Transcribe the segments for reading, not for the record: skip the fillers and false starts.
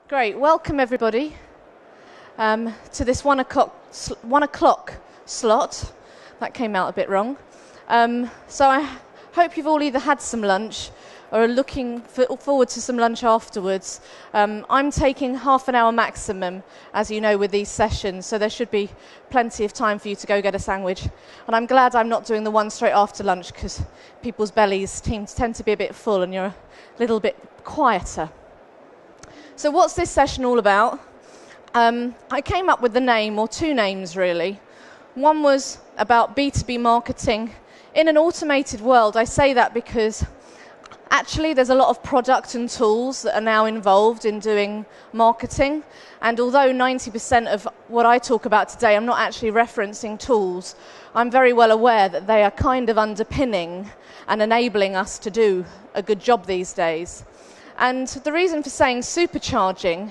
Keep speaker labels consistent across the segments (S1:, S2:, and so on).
S1: Great, welcome everybody to this 1 o'clock slot. That came out a bit wrong. So I hope you've all either had some lunch or are looking forward to some lunch afterwards. I'm taking half an hour maximum, as you know, with these sessions, so there should be plenty of time for you to go get a sandwich. And I'm glad I'm not doing the one straight after lunch, because people's bellies tend to be a bit full and you're a little bit quieter. So what's this session all about? I came up with the name, or two names really. One was about B2B marketing in an automated world. I say that because actually there's a lot of product and tools that are now involved in doing marketing. And although 90% of what I talk about today, I'm not actually referencing tools, I'm very well aware that they are kind of underpinning and enabling us to do a good job these days. And the reason for saying supercharging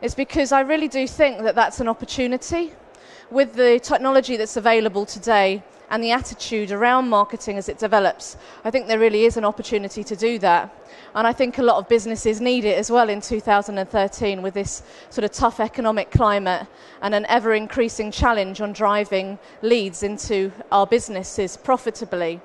S1: is because I really do think that that's an opportunity. With the technology that's available today and the attitude around marketing as it develops, I think there really is an opportunity to do that. And I think a lot of businesses need it as well in 2013 with this sort of tough economic climate and an ever-increasing challenge on driving leads into our businesses profitably.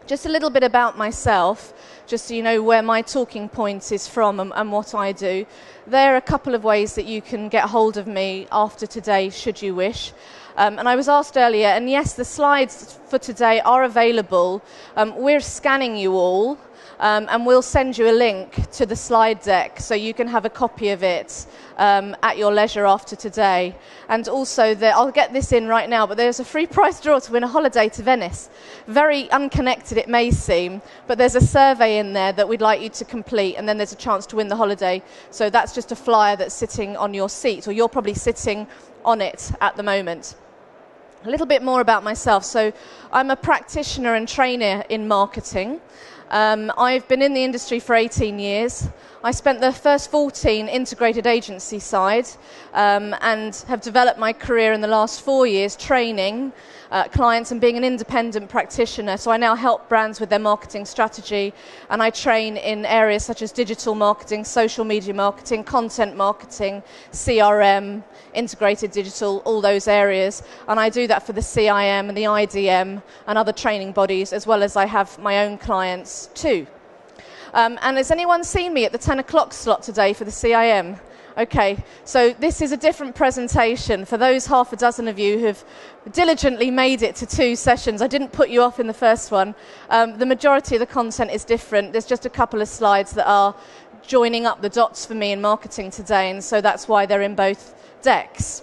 S1: Just a little bit about myself, just so you know where my talking point is from and what I do. There are a couple of ways that you can get hold of me after today, should you wish. And I was asked earlier, and yes, the slides for today are available. We're scanning you all, and we'll send you a link to the slide deck so you can have a copy of it at your leisure after today. And also, I'll get this in right now, but there's a free prize draw to win a holiday to Venice. Very unconnected it may seem, but there's a survey in there that we'd like you to complete, and then there's a chance to win the holiday. So that's just a flyer that's sitting on your seat, or you're probably sitting on it at the moment. A little bit more about myself. So I'm a practitioner and trainer in marketing. I've been in the industry for 18 years. I spent the first 14 integrated agency side and have developed my career in the last 4 years training clients and being an independent practitioner. So I now help brands with their marketing strategy, and I train in areas such as digital marketing, social media marketing, content marketing, CRM, integrated digital, all those areas. And I do that for the CIM and the IDM and other training bodies, as well as I have my own clients too. And has anyone seen me at the 10 o'clock slot today for the CIM? Okay, so this is a different presentation. For those half a dozen of you who've diligently made it to 2 sessions, I didn't put you off in the first one. The majority of the content is different. There's just a couple of slides that are joining up the dots for me in marketing today, and so that's why they're in both decks.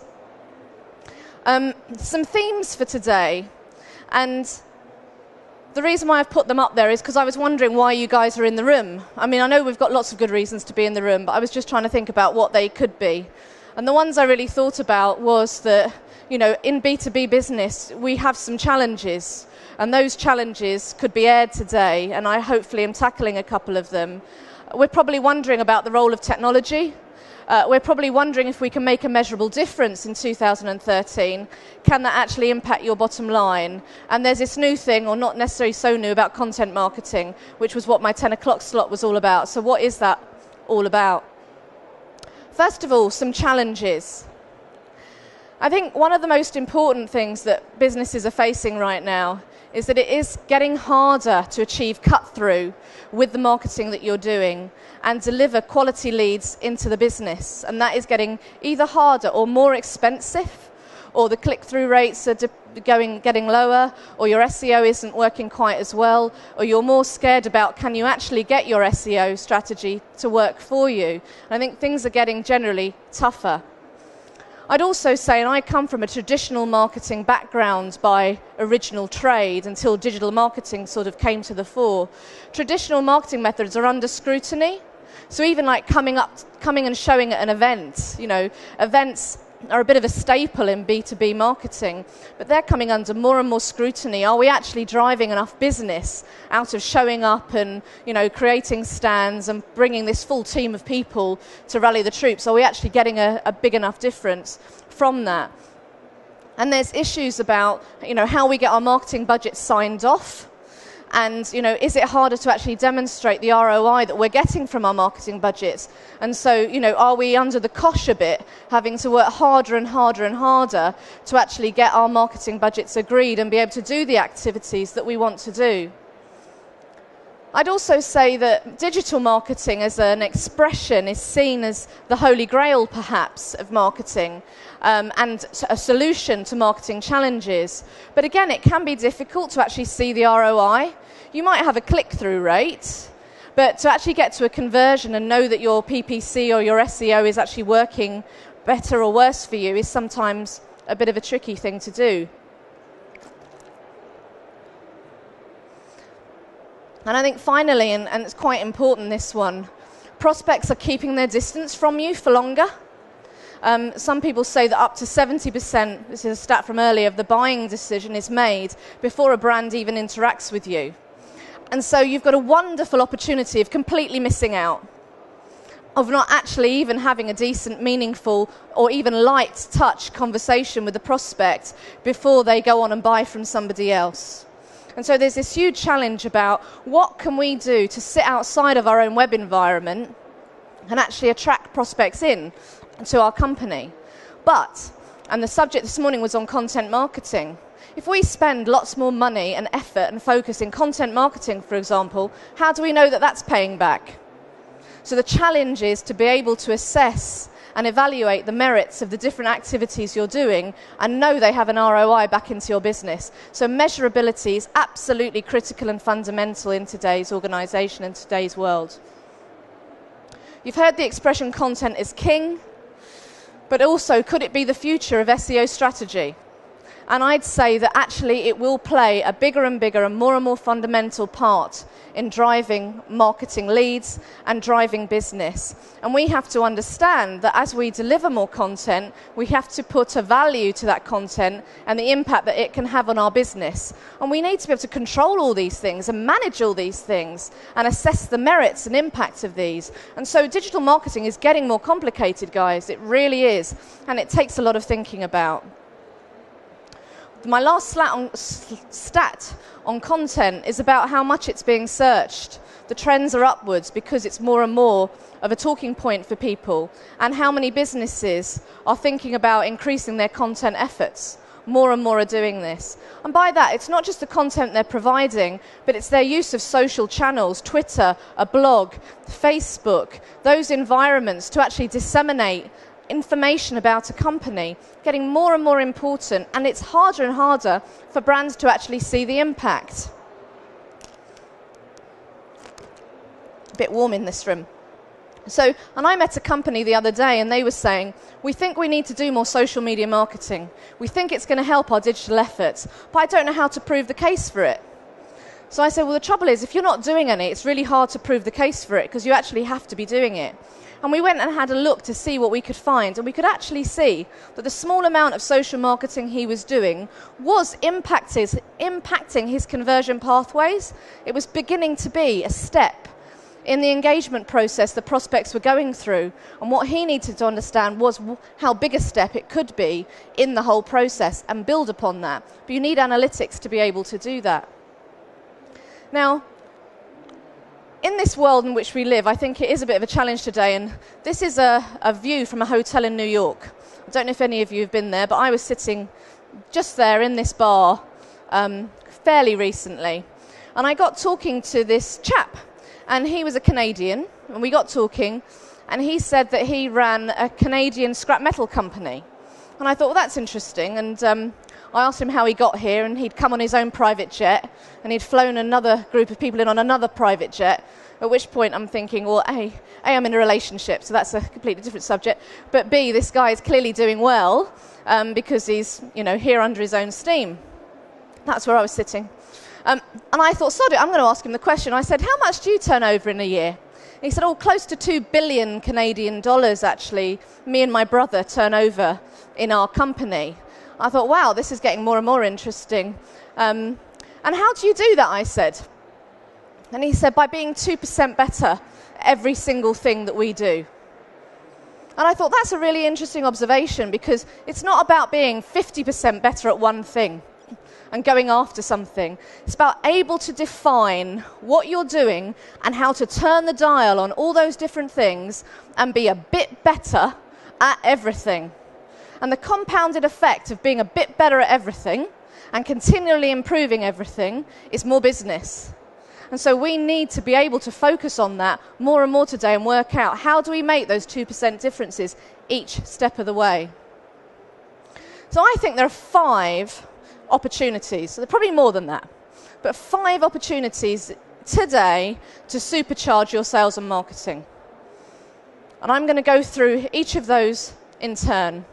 S1: Some themes for today, and the reason why I've put them up there is because I was wondering why you guys are in the room. I mean, I know we've got lots of good reasons to be in the room, but I was just trying to think about what they could be. And the ones I really thought about was that, you know, in B2B business, we have some challenges, and those challenges could be aired today, and I hopefully am tackling a couple of them. We're probably wondering about the role of technology. We're probably wondering if we can make a measurable difference in 2013. Can that actually impact your bottom line? And there's this new thing, or not necessarily so new, about content marketing, which was what my 10 o'clock slot was all about. So what is that all about? First of all, some challenges. I think one of the most important things that businesses are facing right now is that it is getting harder to achieve cut-through with the marketing that you're doing and deliver quality leads into the business. And that is getting either harder or more expensive, or the click-through rates are getting lower, or your SEO isn't working quite as well, or you're more scared about can you actually get your SEO strategy to work for you. And I think things are getting generally tougher. I'd also say, and I come from a traditional marketing background by original trade until digital marketing sort of came to the fore, traditional marketing methods are under scrutiny. So even like coming and showing at an event, you know, events are a bit of a staple in B2B marketing, but they're coming under more and more scrutiny. Are we actually driving enough business out of showing up and, you know, creating stands and bringing this full team of people to rally the troops? Are we actually getting a big enough difference from that? And there's issues about, you know, how we get our marketing budgets signed off, And, is it harder to actually demonstrate the ROI that we're getting from our marketing budgets? And so, are we under the cosh a bit, having to work harder and harder and harder to actually get our marketing budgets agreed and be able to do the activities that we want to do? I'd also say that digital marketing as an expression is seen as the holy grail, perhaps, of marketing, and a solution to marketing challenges. But again, it can be difficult to actually see the ROI. You might have a click-through rate, but to actually get to a conversion and know that your PPC or your SEO is actually working better or worse for you is sometimes a bit of a tricky thing to do. And I think finally, and it's quite important, this one, prospects are keeping their distance from you for longer. Some people say that up to 70%, this is a stat from earlier, of the buying decision is made before a brand even interacts with you. And so you've got a wonderful opportunity of completely missing out, of not actually even having a decent, meaningful, or even light touch conversation with the prospect before they go on and buy from somebody else. And so there's this huge challenge about what can we do to sit outside of our own web environment and actually attract prospects in to our company. But, and the subject this morning was on content marketing, if we spend lots more money and effort and focus in content marketing, for example, how do we know that that's paying back? So the challenge is to be able to assess and evaluate the merits of the different activities you're doing and know they have an ROI back into your business. So measurability is absolutely critical and fundamental in today's organisation and today's world. You've heard the expression content is king, but also could it be the future of SEO strategy? And I'd say that actually it will play a bigger and bigger and more fundamental part in driving marketing leads and driving business. And we have to understand that as we deliver more content, we have to put a value to that content and the impact that it can have on our business. And we need to be able to control all these things and manage all these things and assess the merits and impacts of these. And so digital marketing is getting more complicated, guys. It really is. And it takes a lot of thinking about. My last stat on content is about how much it's being searched. The trends are upwards because it's more and more of a talking point for people, and how many businesses are thinking about increasing their content efforts. More and more are doing this. And by that, it's not just the content they're providing, but it's their use of social channels, Twitter, a blog, Facebook, those environments to actually disseminate information about a company, getting more and more important, and it's harder and harder for brands to actually see the impact. A bit warm in this room. So, and I met a company the other day and they were saying, we think we need to do more social media marketing. We think it's going to help our digital efforts, but I don't know how to prove the case for it. So I said, well, the trouble is, if you're not doing any, it's really hard to prove the case for it because you actually have to be doing it. And we went and had a look to see what we could find, and we could actually see that the small amount of social marketing he was doing was impacting his conversion pathways. It was beginning to be a step in the engagement process the prospects were going through, and what he needed to understand was how big a step it could be in the whole process and build upon that. But you need analytics to be able to do that. Now, in this world in which we live, I think it is a bit of a challenge today, and this is a view from a hotel in New York. I don't know if any of you have been there, but I was sitting just there in this bar fairly recently, and I got talking to this chap, and he was a Canadian, and we got talking, and he said that he ran a Canadian scrap metal company. And I thought, well, that's interesting, and I asked him how he got here, and he'd come on his own private jet, and he'd flown another group of people in on another private jet, at which point I'm thinking, well, A, I'm in a relationship, so that's a completely different subject, but B, this guy is clearly doing well because he's, here under his own steam. That's where I was sitting. And I thought, sod it, I'm going to ask him the question. I said, how much do you turn over in a year? And he said, close to 2 billion Canadian dollars, actually, me and my brother turn over in our company. I thought, wow, this is getting more and more interesting. And how do you do that, I said. And he said, by being 2% better every single thing that we do. And I thought, that's a really interesting observation, because it's not about being 50% better at one thing. and going after something. It's about able to define what you're doing and how to turn the dial on all those different things and be a bit better at everything. And the compounded effect of being a bit better at everything and continually improving everything is more business. And so we need to be able to focus on that more and more today and work out how do we make those 2% differences each step of the way. So I think there are 5 opportunities, so there are probably more than that, but 5 opportunities today to supercharge your sales and marketing. And I'm going to go through each of those in turn.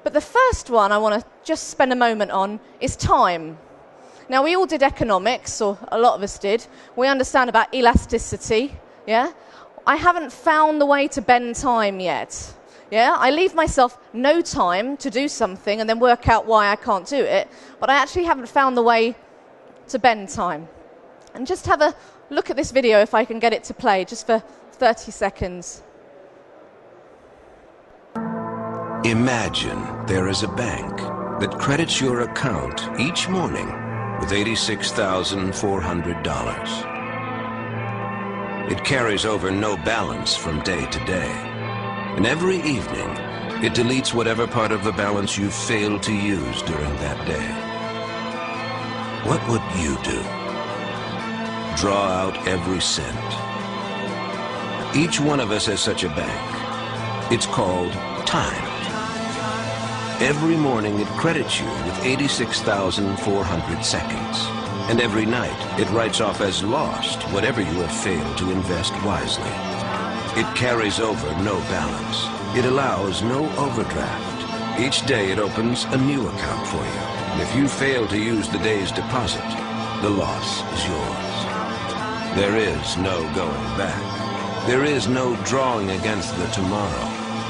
S1: But the first one I want to just spend a moment on is time. Now, we all did economics, or a lot of us did. We understand about elasticity, yeah? I haven't found the way to bend time yet, yeah? I leave myself no time to do something and then work out why I can't do it, but I actually haven't found the way to bend time. And just have a look at this video if I can get it to play, just for 30 seconds.
S2: Imagine there is a bank that credits your account each morning with $86,400. It carries over no balance from day to day, and every evening it deletes whatever part of the balance you failed to use during that day. What would you do? Draw out every cent. Each one of us has such a bank. It's called time. Every morning it credits you with 86,400 seconds. And every night it writes off as lost whatever you have failed to invest wisely. It carries over no balance. It allows no overdraft. Each day it opens a new account for you. And if you fail to use the day's deposit, the loss is yours. There is no going back. There is no drawing against the tomorrow.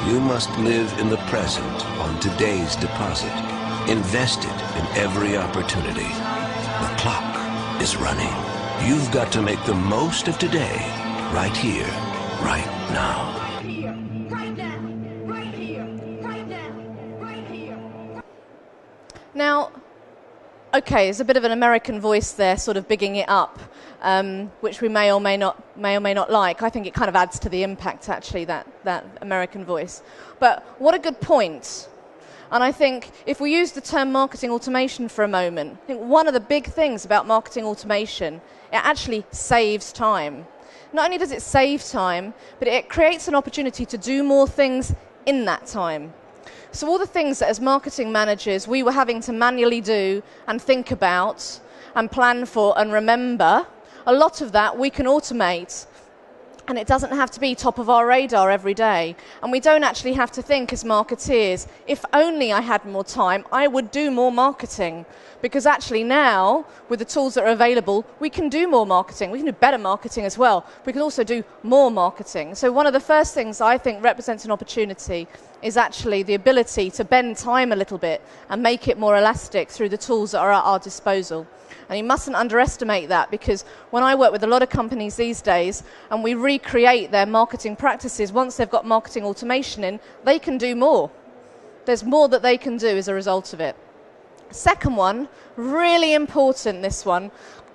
S2: You must live in the present on today's deposit, invested in every opportunity. The clock is running. You've got to make the most of today, right here, right now.
S1: Now, okay, there's a bit of an American voice there, sort of bigging it up, which we may or may not like. I think it kind of adds to the impact, actually, that American voice. But what a good point. And I think if we use the term marketing automation for a moment, I think one of the big things about marketing automation, it actually saves time. Not only does it save time, but it creates an opportunity to do more things in that time. So all the things that as marketing managers we were having to manually do and think about and plan for and remember, a lot of that we can automate. And it doesn't have to be top of our radar every day. And we don't actually have to think as marketeers, if only I had more time, I would do more marketing. Because actually now, with the tools that are available, we can do more marketing. We can do better marketing as well. We can also do more marketing. So one of the first things I think represents an opportunity is actually the ability to bend time a little bit and make it more elastic through the tools that are at our disposal. And you mustn't underestimate that, because when I work with a lot of companies these days and we recreate their marketing practices, once they've got marketing automation in, they can do more. There's more that they can do as a result of it. Second one, really important, this one,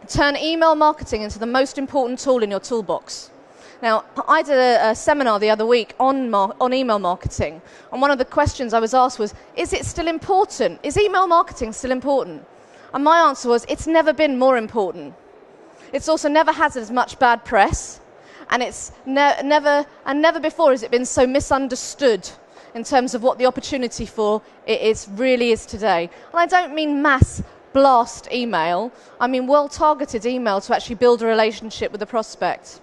S1: turn email marketing into the most important tool in your toolbox. Now, I did a seminar the other week on email marketing, and one of the questions I was asked was, is it still important? Is email marketing still important? And my answer was, it's never been more important. It's also never had as much bad press, and it's never before has it been so misunderstood in terms of what the opportunity for it really is today. And I don't mean mass blast email, I mean well-targeted email to actually build a relationship with the prospect.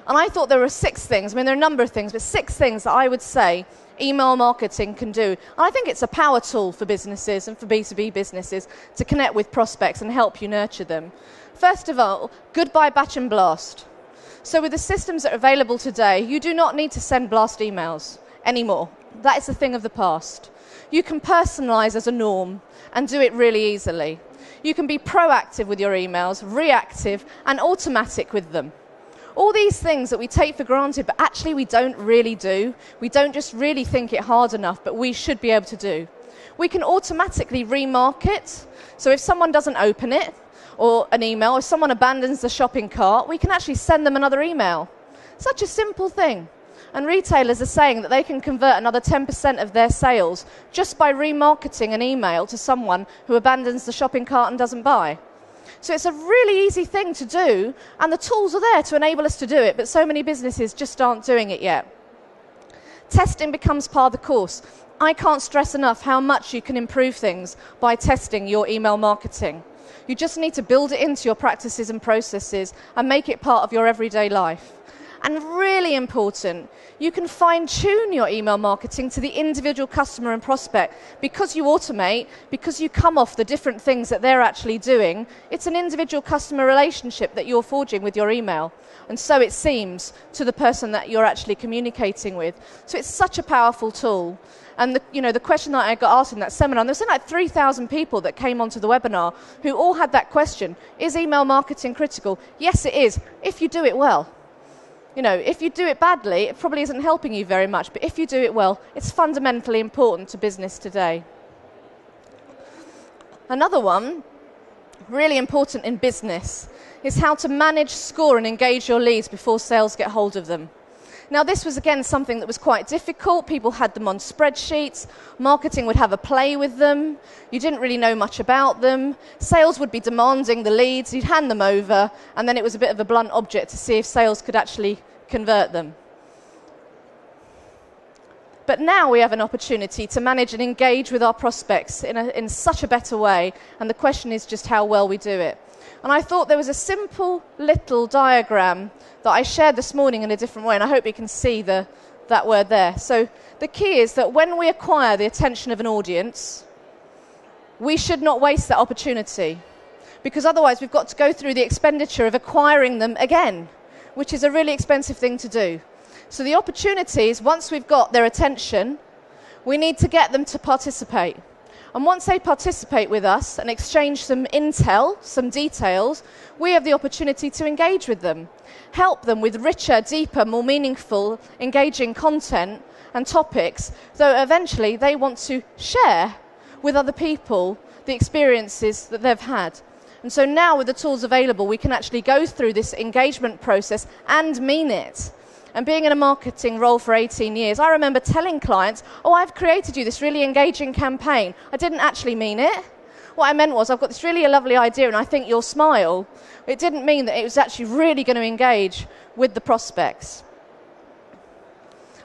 S1: And I thought there were 6 things, I mean there are a number of things, but 6 things that I would say email marketing can do. And I think it's a power tool for businesses and for B2B businesses to connect with prospects and help you nurture them. First of all, goodbye batch and blast. So with the systems that are available today, you do not need to send blast emails anymore. That is a thing of the past. You can personalize as a norm and do it really easily. You can be proactive with your emails, reactive and automatic with them. All these things that we take for granted, but actually we don't really do. We don't just really think it hard enough, but we should be able to do. We can automatically remarket. So if someone doesn't open it, or an email, if someone abandons the shopping cart, we can actually send them another email. Such a simple thing. And retailers are saying that they can convert another 10% of their sales just by remarketing an email to someone who abandons the shopping cart and doesn't buy. So it's a really easy thing to do, and the tools are there to enable us to do it, but so many businesses just aren't doing it yet. Testing becomes part of the course. I can't stress enough how much you can improve things by testing your email marketing. You just need to build it into your practices and processes and make it part of your everyday life. And really important, you can fine-tune your email marketing to the individual customer and prospect. Because you automate, because you come off the different things that they're actually doing, it's an individual customer relationship that you're forging with your email. And so it seems to the person that you're actually communicating with. So it's such a powerful tool. And the question that I got asked in that seminar, and there was like 3,000 people that came onto the webinar who all had that question: is email marketing critical? Yes, it is, if you do it well. If you do it badly, it probably isn't helping you very much. But if you do it well, it's fundamentally important to business today. Another one, really important in business, is how to manage, score, and engage your leads before sales get hold of them. Now, this was, again, something that was quite difficult. People had them on spreadsheets. Marketing would have a play with them. You didn't really know much about them. Sales would be demanding the leads. You'd hand them over, and then it was a bit of a blunt object to see if sales could actually convert them. But now we have an opportunity to manage and engage with our prospects in such a better way, and the question is just how well we do it. And I thought there was a simple little diagram that I shared this morning in a different way, and I hope you can see that word there. So the key is that when we acquire the attention of an audience, we should not waste that opportunity, because otherwise we've got to go through the expenditure of acquiring them again, which is a really expensive thing to do. So the opportunity is, once we've got their attention, we need to get them to participate. And once they participate with us and exchange some intel, some details, we have the opportunity to engage with them, help them with richer, deeper, more meaningful, engaging content and topics, so eventually they want to share with other people the experiences that they've had. And so now, with the tools available, we can actually go through this engagement process and mean it. And being in a marketing role for 18 years, I remember telling clients, oh, I've created you this really engaging campaign. I didn't actually mean it. What I meant was, I've got this really lovely idea and I think you'll smile. It didn't mean that it was actually really going to engage with the prospects.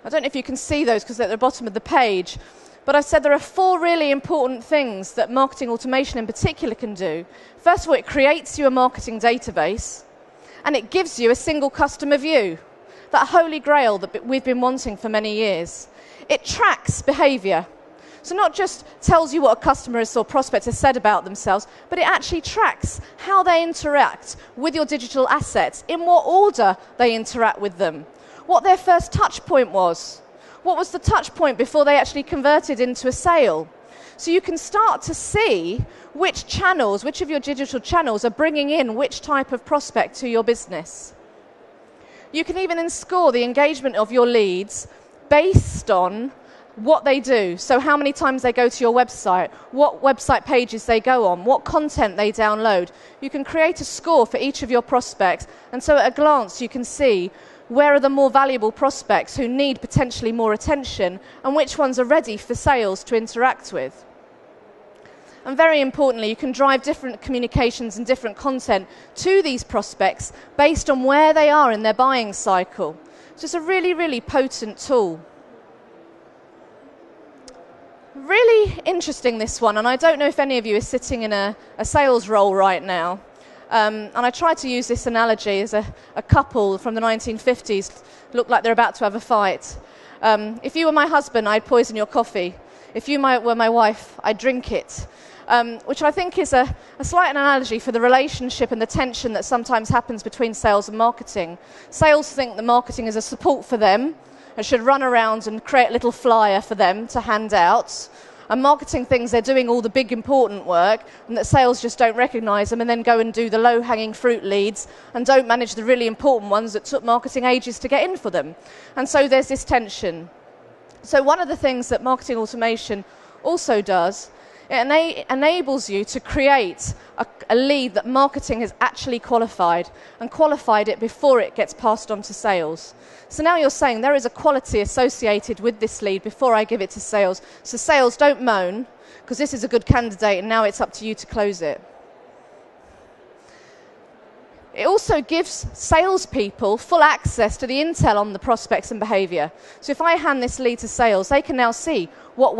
S1: I don't know if you can see those because they're at the bottom of the page, but I said there are 4 really important things that marketing automation in particular can do. First of all, it creates you a marketing database, and it gives you a single customer view. That holy grail that we've been wanting for many years. It tracks behavior. So not just tells you what a customer or prospect has said about themselves, but it actually tracks how they interact with your digital assets, in what order they interact with them, what their first touch point was, what was the touch point before they actually converted into a sale. So you can start to see which of your digital channels are bringing in which type of prospect to your business. You can even score the engagement of your leads based on what they do. So how many times they go to your website, what website pages they go on, what content they download. You can create a score for each of your prospects, and so at a glance you can see where are the more valuable prospects who need potentially more attention, and which ones are ready for sales to interact with. And very importantly, you can drive different communications and different content to these prospects based on where they are in their buying cycle. So it's a really, really potent tool. Really interesting, this one, and I don't know if any of you are sitting in a sales role right now. And I tried to use this analogy as a couple from the 1950s looked like they're about to have a fight. If you were my husband, I'd poison your coffee. If you were my wife, I'd drink it. Which I think is a slight analogy for the relationship and the tension that sometimes happens between sales and marketing. Sales think that marketing is a support for them and should run around and create a little flyer for them to hand out. And marketing thinks they're doing all the big important work and that sales just don't recognise them and then go and do the low-hanging fruit leads and don't manage the really important ones that took marketing ages to get in for them. And so there's this tension. So one of the things that marketing automation also does, it enables you to create a lead that marketing has actually qualified, and qualified it before it gets passed on to sales. So now you're saying there is a quality associated with this lead before I give it to sales. So sales, don't moan, because this is a good candidate and now it's up to you to close it. It also gives salespeople full access to the intel on the prospects and behaviour. So if I hand this lead to sales, they can now see what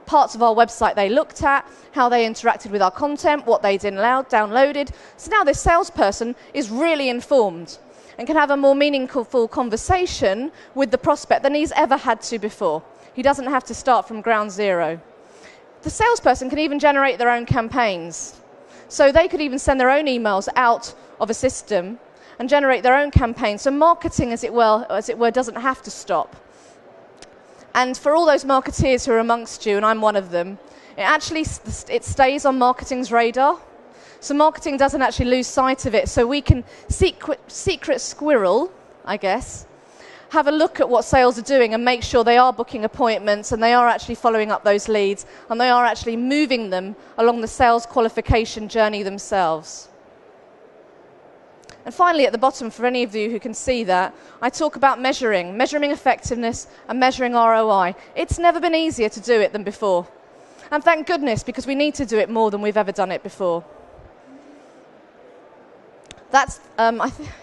S1: parts of our website they looked at, how they interacted with our content, what they downloaded. So now this salesperson is really informed and can have a more meaningful conversation with the prospect than he's ever had to before. He doesn't have to start from ground zero. The salesperson can even generate their own campaigns. So they could even send their own emails out of a system and generate their own campaigns. So marketing, as it were, doesn't have to stop. And for all those marketeers who are amongst you, and I'm one of them, it stays on marketing's radar. So marketing doesn't actually lose sight of it. So we can secret squirrel, I guess, have a look at what sales are doing and make sure they are booking appointments and they are actually following up those leads and they are actually moving them along the sales qualification journey themselves. And finally, at the bottom, for any of you who can see that, I talk about measuring effectiveness and measuring ROI. It's never been easier to do it than before. And thank goodness, because we need to do it more than we've ever done it before. That's,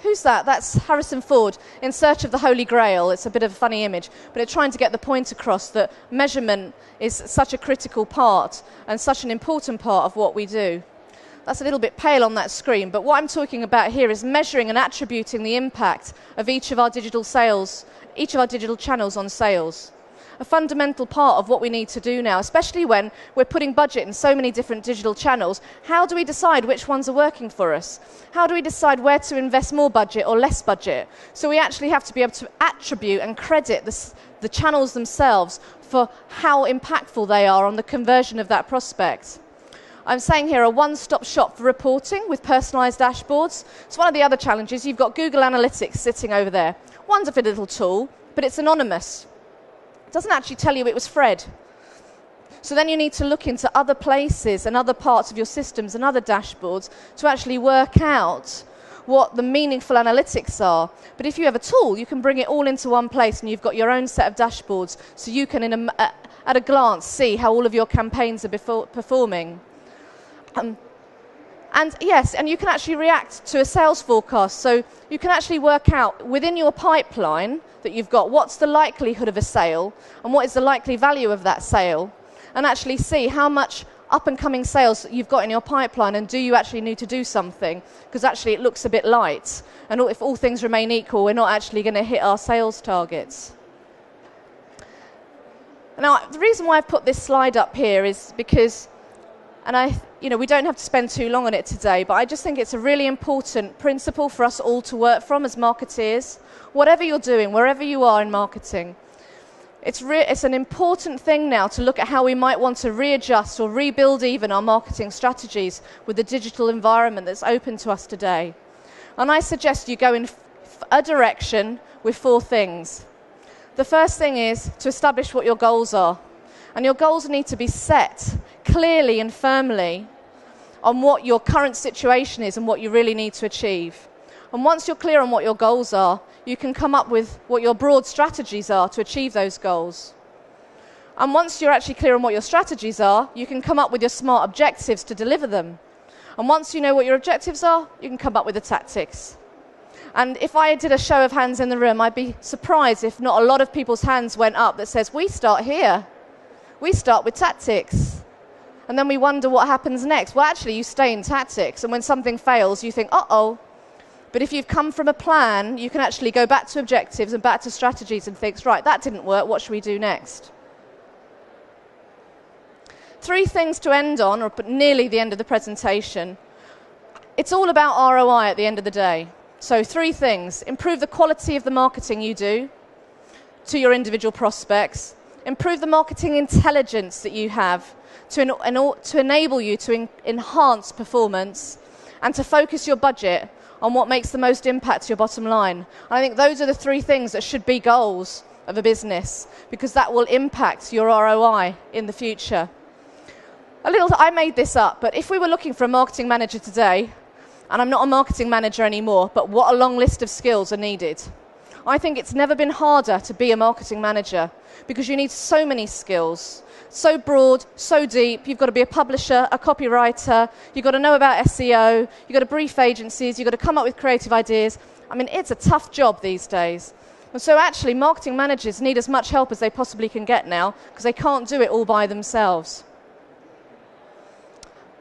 S1: who's that? That's Harrison Ford, In Search of the Holy Grail. It's a bit of a funny image, but it's trying to get the point across that measurement is such a critical part and such an important part of what we do. That's a little bit pale on that screen, but what I'm talking about here is measuring and attributing the impact of each of our digital channels on sales. A fundamental part of what we need to do now, especially when we're putting budget in so many different digital channels. How do we decide which ones are working for us? How do we decide where to invest more budget or less budget? So we actually have to be able to attribute and credit the channels themselves for how impactful they are on the conversion of that prospect. I'm saying here a one-stop shop for reporting with personalised dashboards. It's one of the other challenges. You've got Google Analytics sitting over there. Wonderful little tool, but it's anonymous. It doesn't actually tell you it was Fred. So then you need to look into other places and other parts of your systems and other dashboards to actually work out what the meaningful analytics are. But if you have a tool, you can bring it all into one place and you've got your own set of dashboards so you can, at a glance, see how all of your campaigns are performing. And yes, and you can actually react to a sales forecast. So you can actually work out within your pipeline that you've got what's the likelihood of a sale and what is the likely value of that sale, and actually see how much up-and-coming sales you've got in your pipeline, and do you actually need to do something? Because actually it looks a bit light, and if all things remain equal, we're not actually going to hit our sales targets. Now, the reason why I've put this slide up here is because, we don't have to spend too long on it today, but I just think it's a really important principle for us all to work from as marketeers. Whatever you're doing, wherever you are in marketing, it's an important thing now to look at how we might want to readjust or rebuild even our marketing strategies with the digital environment that's open to us today. And I suggest you go in a direction with 4 things. The first thing is to establish what your goals are. And your goals need to be set clearly and firmly on what your current situation is and what you really need to achieve. And once you're clear on what your goals are, you can come up with what your broad strategies are to achieve those goals. And once you're actually clear on what your strategies are, you can come up with your smart objectives to deliver them. And once you know what your objectives are, you can come up with the tactics. And if I did a show of hands in the room, I'd be surprised if not a lot of people's hands went up that says, we start here. We start with tactics. And then we wonder what happens next. Well, actually, you stay in tactics. And when something fails, you think, uh-oh. But if you've come from a plan, you can actually go back to objectives and back to strategies and think, right, that didn't work. What should we do next? 3 things to end on, or nearly the end of the presentation. It's all about ROI at the end of the day. So 3 things. Improve the quality of the marketing you do to your individual prospects. Improve the marketing intelligence that you have to enable you to enhance performance and to focus your budget on what makes the most impact to your bottom line. And I think those are the 3 things that should be goals of a business, because that will impact your ROI in the future. I made this up, but if we were looking for a marketing manager today, and I'm not a marketing manager anymore, but what a long list of skills are needed. I think it's never been harder to be a marketing manager, because you need so many skills, so broad, so deep. You've got to be a publisher, a copywriter, you've got to know about SEO, you've got to brief agencies, you've got to come up with creative ideas. I mean, it's a tough job these days. And so actually, marketing managers need as much help as they possibly can get now, because they can't do it all by themselves.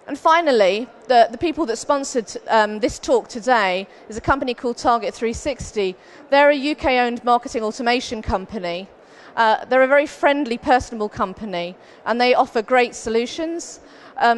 S1: And finally, the people that sponsored this talk today is a company called Target 360. They're a UK-owned marketing automation company. They're a very friendly, personable company, and they offer great solutions.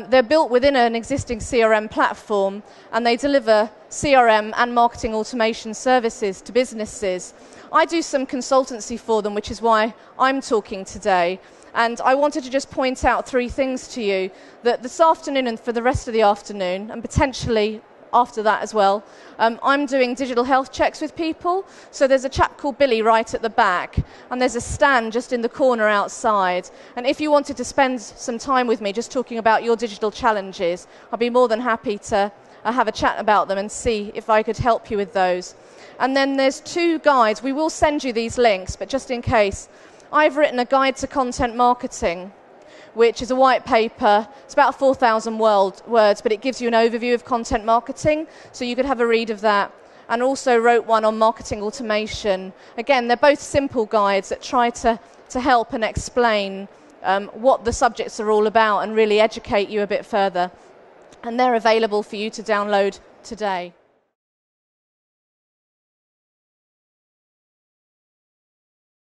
S1: They're built within an existing CRM platform, and they deliver CRM and marketing automation services to businesses. I do some consultancy for them, which is why I'm talking today. And I wanted to just point out 3 things to you, that this afternoon and for the rest of the afternoon, and potentially after that as well, I'm doing digital health checks with people. So there's a chap called Billy right at the back, and there's a stand just in the corner outside. And if you wanted to spend some time with me just talking about your digital challenges, I'd be more than happy to have a chat about them and see if I could help you with those. And then there's 2 guides. We will send you these links, but just in case, I've written a guide to content marketing, which is a white paper. It's about 4,000 words, but it gives you an overview of content marketing, so you could have a read of that. And also wrote one on marketing automation. Again, they're both simple guides that try to help and explain what the subjects are all about and really educate you a bit further. And they're available for you to download today.